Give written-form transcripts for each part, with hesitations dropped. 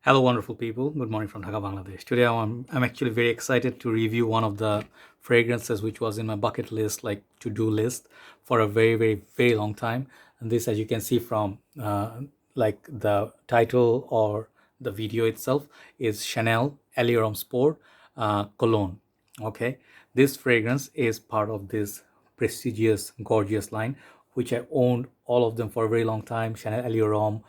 Hello, wonderful people. Good morning from Dhaka, Bangladesh. Today, I'm actually very excited to review one of the fragrances which was in my bucket list, like to-do list, for a very, very, very long time. And this, as you can see from like the title or the video itself, is Chanel Allure Homme Sport Cologne. Okay, this fragrance is part of this prestigious, gorgeous line, which I owned all of them for a very long time. Chanel Allure Homme,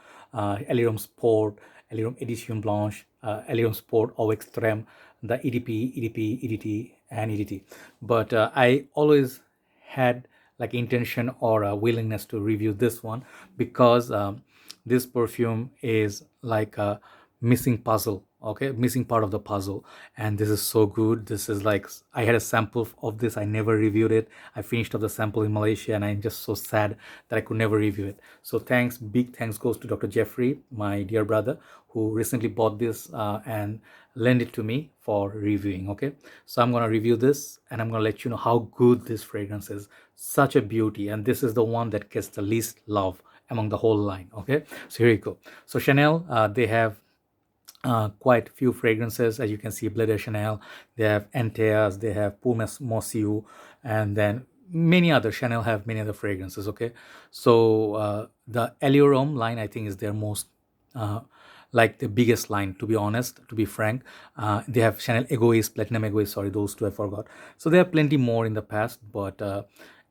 Allure Homme Sport, Allure Homme Edition Blanche, Allure Homme Sport Au Extrême, the EDP, EDP, EDT, and EDT. But I always had like intention or a willingness to review this one because this perfume is like a missing puzzle, okay, missing part of the puzzle. And this is so good. This is like, I had a sample of this, I never reviewed it. I finished up the sample in Malaysia and I'm just so sad that I could never review it. So thanks, big thanks goes to Dr. Jafferi, my dear brother, who recently bought this and lend it to me for reviewing. Okay, so I'm going to review this and I'm going to let you know how good this fragrance is. Such a beauty, and this is the one that gets the least love among the whole line. Okay, so here you go. So Chanel, they have quite few fragrances. As you can see, Bleu de Chanel, they have Antaeus, they have Pour Monsieur, and then many other Chanel have many other fragrances. Okay, so the Allure Homme line, I think, is their most like the biggest line, to be honest, to be frank. They have Chanel Egoist, Platinum Egoist, sorry, those two I forgot. So they have plenty more in the past, but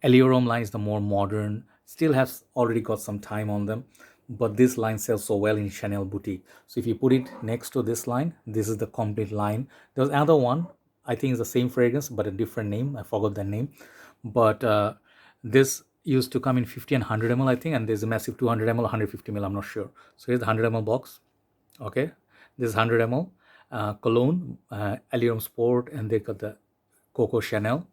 Allure Homme line is the more modern, still has already got some time on them, but this line sells so well in Chanel boutique. So if you put it next to this line, this is the complete line. There's another one, I think it's the same fragrance but a different name, I forgot the name. But this used to come in 50 and 100 ml, I think, and there's a massive 200 ml, 150 ml, I'm not sure. So here's the 100 ml box. Okay, this is 100 ml Cologne, Allure Homme Sport, and they got the Coco Chanel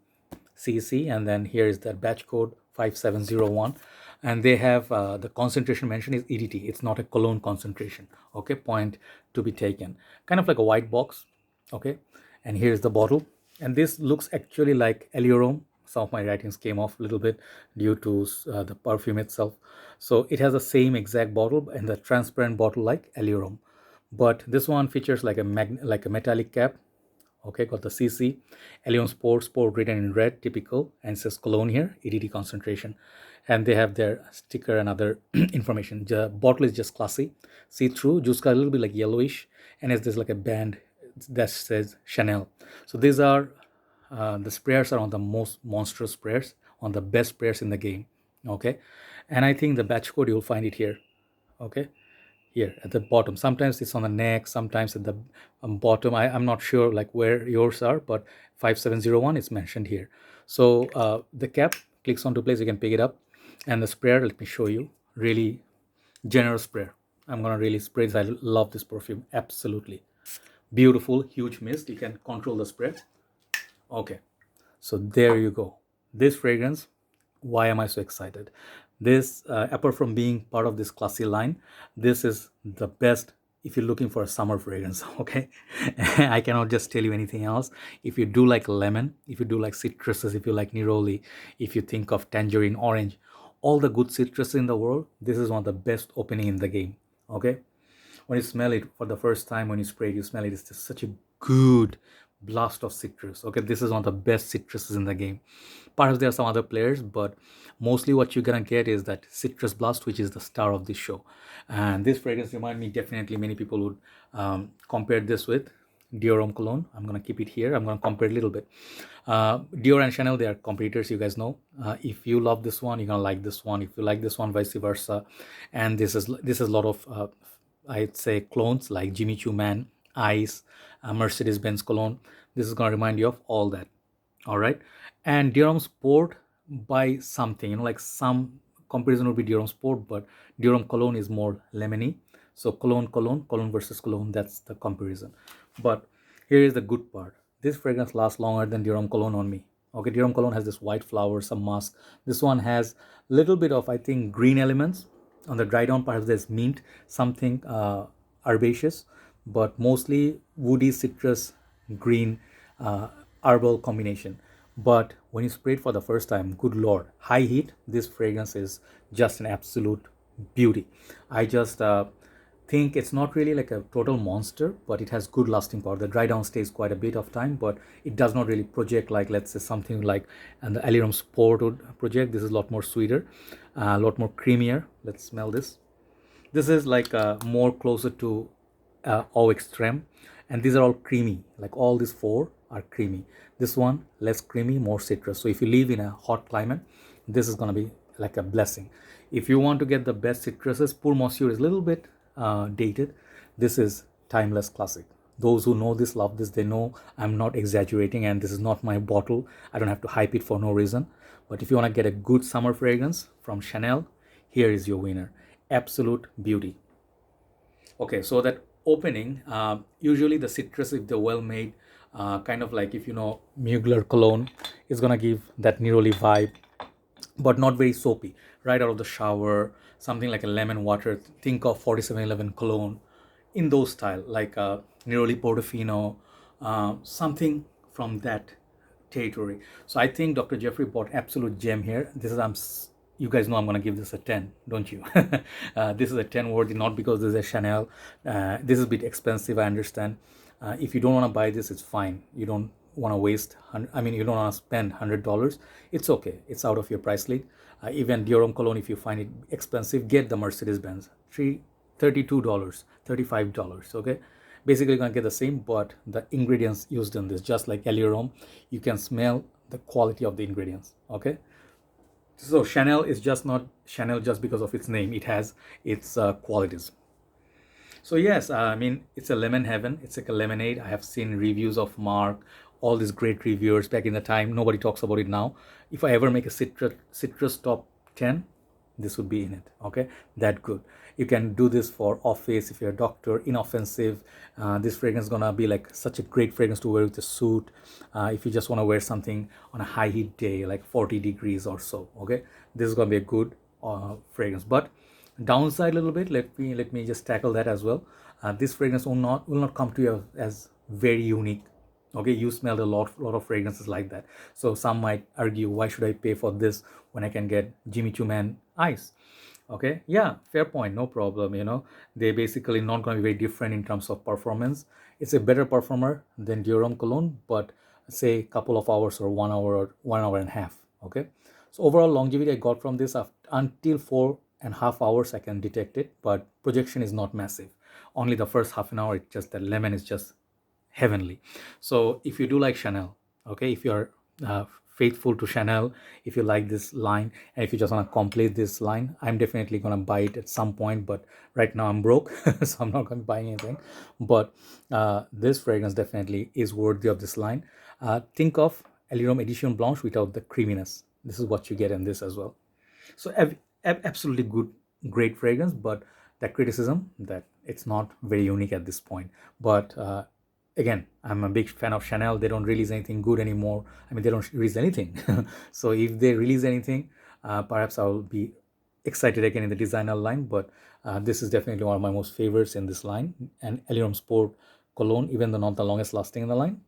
CC, and then here is that batch code 5701, and they have the concentration mentioned is EDT. It's not a Cologne concentration. Okay, point to be taken. Kind of like a white box. Okay, and here's the bottle, and this looks actually like Allure Homme. Some of my writings came off a little bit due to the perfume itself. So it has the same exact bottle and the transparent bottle like Allure Homme, but this one features like a metallic cap. Okay, got the CC, Allure Homme Sport written in red, typical, and it says Cologne here, EDT concentration. And they have their sticker and other information. The bottle is just classy, see-through, juice a little bit like yellowish, and there's like a band that says Chanel. So these are the sprayers are on the most monstrous sprayers, on the best sprayers in the game. Okay, and I think the batch code you'll find it here. Okay, here at the bottom. Sometimes it's on the neck, sometimes at the bottom. I'm not sure like where yours are, but 5701 is mentioned here. So the cap clicks onto place, you can pick it up, and the sprayer, let me show you, really generous sprayer. I'm gonna really spray this. I love this perfume, absolutely beautiful, huge mist. You can control the spray. Okay, so there you go. This fragrance, why am I so excited? This, apart from being part of this classy line, this is the best if you're looking for a summer fragrance. Okay, I cannot just tell you anything else. If you do like lemon, if you do like citruses, if you like neroli, if you think of tangerine, orange, all the good citrus in the world, this is one of the best opening in the game. Okay, when you smell it for the first time, when you spray it, you smell it, it's just such a good blast of citrus. Okay, this is one of the best citruses in the game. Perhaps there are some other players, but mostly what you're gonna get is that citrus blast, which is the star of this show. And this fragrance remind me, definitely many people would compare this with Dior Homme Cologne. I'm gonna keep it here. I'm gonna compare a little bit. Dior and Chanel, they are competitors, you guys know. If you love this one, you're gonna like this one. If you like this one, vice versa. And this is a lot of I'd say clones like Jimmy Choo Man, Ice, Mercedes-Benz Cologne. This is gonna remind you of all that. All right, and Dior Homme Sport by something, like some comparison would be Dior Homme Sport, but Dior Homme Cologne is more lemony. So Cologne versus Cologne, that's the comparison. But here is the good part. This fragrance lasts longer than Dior Homme Cologne on me. Okay, Dior Homme Cologne has this white flower, some musk. This one has a little bit of, I think, green elements. On the dry down, perhaps there's mint, something herbaceous, but mostly woody, citrus, green, herbal combination. But when you spray it for the first time, good lord, high heat, this fragrance is just an absolute beauty. I just think it's not really like a total monster, but it has good lasting power. The dry down stays quite a bit of time, but it does not really project like, let's say, something like, and the Allure Homme Sport would project. This is a lot more sweeter, a lot more creamier. Let's smell this. This is like more closer to au extreme, and these are all creamy. Like all these four are creamy. This one less creamy, more citrus. So if you live in a hot climate, this is gonna be like a blessing. If you want to get the best citruses, Pour Monsieur is a little bit dated. This is timeless classic. Those who know this love this. They know I'm not exaggerating, and this is not my bottle. I don't have to hype it for no reason. But if you want to get a good summer fragrance from Chanel, here is your winner. Absolute beauty. Okay, so that opening, usually the citrus, if they're well made, kind of like, if you know Mugler cologne, is gonna give that neroli vibe, but not very soapy. Right out of the shower, something like a lemon water. Think of 4711 cologne in those style, like Neroli Portofino, something from that territory. So I think Dr. Jafferi bought absolute gem here. This is, you guys know I'm gonna give this a 10, don't you? This is a 10 worthy, not because this is a Chanel. This is a bit expensive, I understand. If you don't want to buy this, it's fine. You don't want to waste, I mean, you don't want to spend $100. It's okay. It's out of your price league. Even Allure Homme cologne, if you find it expensive, get the Mercedes-Benz. $32, $35. Okay, basically you're gonna get the same, but the ingredients used in this, just like Allure Homme, you can smell the quality of the ingredients. Okay, so Chanel is just not Chanel just because of its name. It has its qualities. So yes, I mean, it's a lemon heaven. It's like a lemonade. I have seen reviews of Mark, all these great reviewers back in the time. Nobody talks about it now. If I ever make a citrus top 10, this would be in it. Okay, that good. You can do this for office if you're a doctor. Inoffensive. This fragrance is gonna be like such a great fragrance to wear with a suit. If you just want to wear something on a high heat day, like 40 degrees or so. Okay, this is gonna be a good fragrance. But downside a little bit, let me just tackle that as well. This fragrance will not come to you as very unique. Okay, you smelled a lot of fragrances like that. So some might argue, why should I pay for this when I can get Jimmy Choo Man Ice? Okay, yeah, fair point, no problem. You know, they're basically not going to be very different in terms of performance. It's a better performer than Allure Homme cologne, but say a couple of hours or 1 hour or 1 hour and a half. Okay, so overall longevity I got from this, until 4.5 hours I can detect it, but projection is not massive. Only the first half an hour, it's just that lemon is just heavenly. So if you do like Chanel, okay, if you're faithful to Chanel, if you like this line, and if you just want to complete this line, I'm definitely going to buy it at some point, but right now I'm broke, so I'm not going to buy anything. But this fragrance definitely is worthy of this line. Think of Allure Homme Edition Blanche without the creaminess. This is what you get in this as well. So absolutely good, great fragrance, but that criticism that it's not very unique at this point. But again, I'm a big fan of Chanel. They don't release anything good anymore. I mean, they don't release anything. So if they release anything, perhaps I'll be excited again in the designer line. But this is definitely one of my most favorites in this line. And Allure Homme Sport cologne, even though not the longest lasting in the line,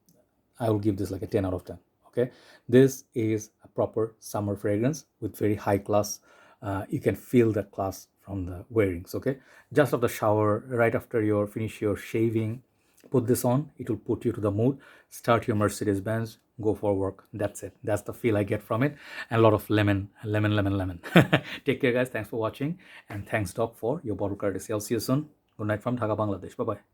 I will give this like a 10 out of 10. Okay, this is a proper summer fragrance with very high class. You can feel the class from the wearings. Okay, just after the shower, right after you finish your shaving, put this on. It will put you to the mood. Start your Mercedes-Benz, go for work. That's it. That's the feel I get from it. And a lot of lemon. Take care, guys. Thanks for watching, and thanks, Doc, for your bottle courtesy. I'll see you soon. Good night from Dhaka, Bangladesh. Bye bye.